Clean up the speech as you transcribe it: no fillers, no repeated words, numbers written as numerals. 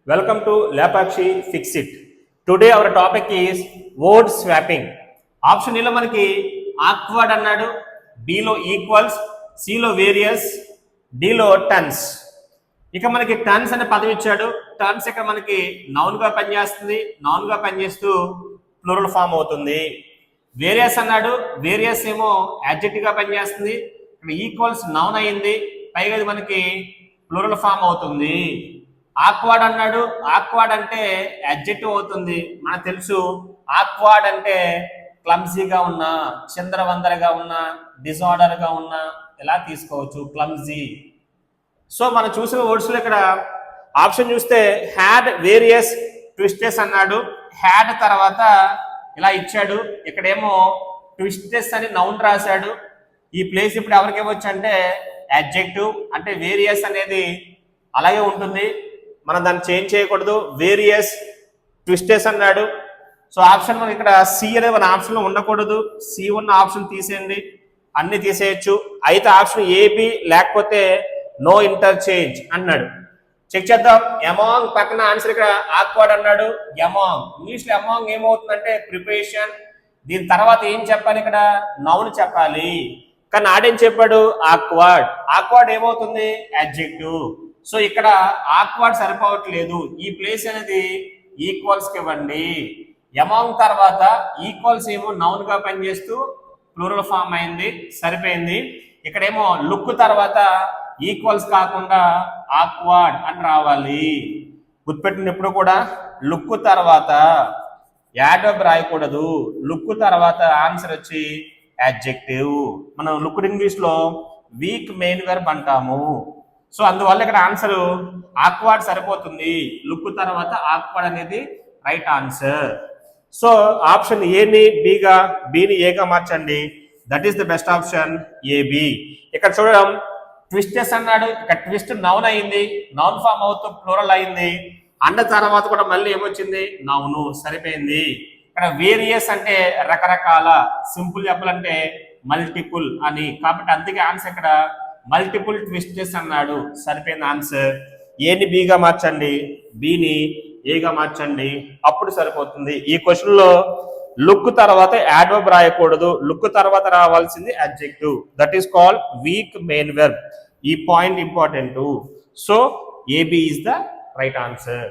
Welcome to Lapakshi Fix It. Today our topic is word swapping. Option A లో మనకి awkward అన్నాడు, B లో equals, C లో various, D లో turns. ఇక మనకి టన్స్ అనే పదం ఇచ్చాడు. టన్స్ ఇక్కడ మనకి నౌన్ గా పనిచేస్తుంది, నౌన్ గా పనిచేస్తూ ప్లూరల్ ఫామ్ అవుతుంది. వేరియస్ అన్నాడు, వేరియస్ ఏమో యాడ్జెక్టివ్ గా పనిచేస్తుంది. ఇక్కడ ఈక్వల్స్ నౌన్ అయింది, పైగా ఇది మనకి ప్లూరల్ ఫామ్ అవుతుంది. ఆక్వార్డ్ అన్నాడు, ఆక్వార్డ్ అంటే అడ్జెక్టివ్ అవుతుంది. మనకు తెలుసు ఆక్వార్డ్ అంటే క్లమ్జీగా ఉన్నా, చిందరవందరగా ఉన్నా, డిజార్డర్గా ఉన్నా ఎలా తీసుకోవచ్చు, క్లమ్జీ. సో మనం చూసిన వర్డ్స్లో ఇక్కడ ఆప్షన్ చూస్తే హ్యాడ్ వేరియస్ ట్విస్టెస్ అన్నాడు. హ్యాడ్ తర్వాత ఇలా ఇచ్చాడు, ఇక్కడేమో ట్విస్టెస్ అని నౌన్ రాశాడు. ఈ ప్లేస్ ఇప్పుడు ఎవరికి ఇవ్వచ్చు అంటే అడ్జెక్టివ్, అంటే వేరియస్ అనేది అలాగే ఉంటుంది, మనం దాన్ని చేంజ్ చేయకూడదు. వేరియస్ ట్విస్టెస్ అన్నాడు. సో ఆప్షన్ మనకి ఇక్కడ సి అనేది మన ఆప్షన్లో ఉండకూడదు. సి ఉన్న ఆప్షన్ తీసేయండి, అన్ని తీసేయచ్చు. అయితే ఆప్షన్ ఏబి లేకపోతే నో ఇంటర్చేంజ్ అన్నాడు. చెక్ చేద్దాం. అమాంగ్ పక్కన ఆన్సర్ ఇక్కడ ఆక్వర్డ్ అన్నాడు. అమాంగ్ ఇంగ్లీష్లో అమాంగ్ ఏమవుతుందంటే ప్రిపరేషన్. దీని తర్వాత ఏం చెప్పాలి, ఇక్కడ నౌన్ చెప్పాలి. కానీ ఆడేం చెప్పాడు ఆక్వర్డ్. ఆక్వర్డ్ ఏమవుతుంది అడ్జెక్టివ్. సో ఇక్కడ ఆక్వర్డ్ సరిపోవట్లేదు, ఈ ప్లేస్ అనేది ఈక్వల్స్ కి ఇవ్వండి. అమాంగ్ తర్వాత ఈక్వల్స్ ఏమో నౌన్ గా పనిచేస్తూ ప్లూరల్ ఫామ్ అయింది, సరిపోయింది. ఇక్కడేమో లుక్ తర్వాత ఈక్వల్స్ కాకుండా ఆక్వర్డ్ అని రావాలి. గుర్తుపెట్టిన ఎప్పుడు కూడా లుక్ తర్వాత యాడబ్ రాయకూడదు. లుక్ తర్వాత ఆన్సర్ వచ్చి అడ్జెక్టివ్. మనం లుక్ ఇంగ్లీష్ లో వీక్ మెయిన్ వెర్బ్ అంటాము. సో అందువల్ల ఇక్కడ ఆన్సర్ ఆక్వర్డ్ సరిపోతుంది. లుక్ తర్వాత ఆక్వర్డ్ అనేది రైట్ ఆన్సర్. సో ఆప్షన్ ఏని బిగా, బిని ఏగా మార్చండి. That is the best option A B. ఇక్కడ చూడడం ట్విస్టెస్ అన్నాడు, ఇక్కడ ట్విస్ట్ నౌన్ అయింది, నౌన్ ఫామ్ అవుతూ ప్లూరల్ అయింది. అండ తర్వాత కూడా మళ్ళీ ఏమొచ్చింది నౌను, సరిపోయింది. ఇక్కడ వేరియస్ అంటే రకరకాల, సింపుల్ చెప్పాలంటే మల్టిపుల్ అని, కాబట్టి అందుకే ఆన్సర్ ఇక్కడ మల్టిపుల్ ట్విస్టెస్ అన్నాడు, సరిపోయింది ఆన్సర్. ఏని బిగా మార్చండి, బిని ఏగా మార్చండి, అప్పుడు సరిపోతుంది. ఈ క్వశ్చన్ లో లుక్ తర్వాత యాడ్వర్బ్ రాయకూడదు, లుక్ తర్వాత రావాల్సింది adjective. That is called weak main verb. ఈ point important. So AB is the right answer.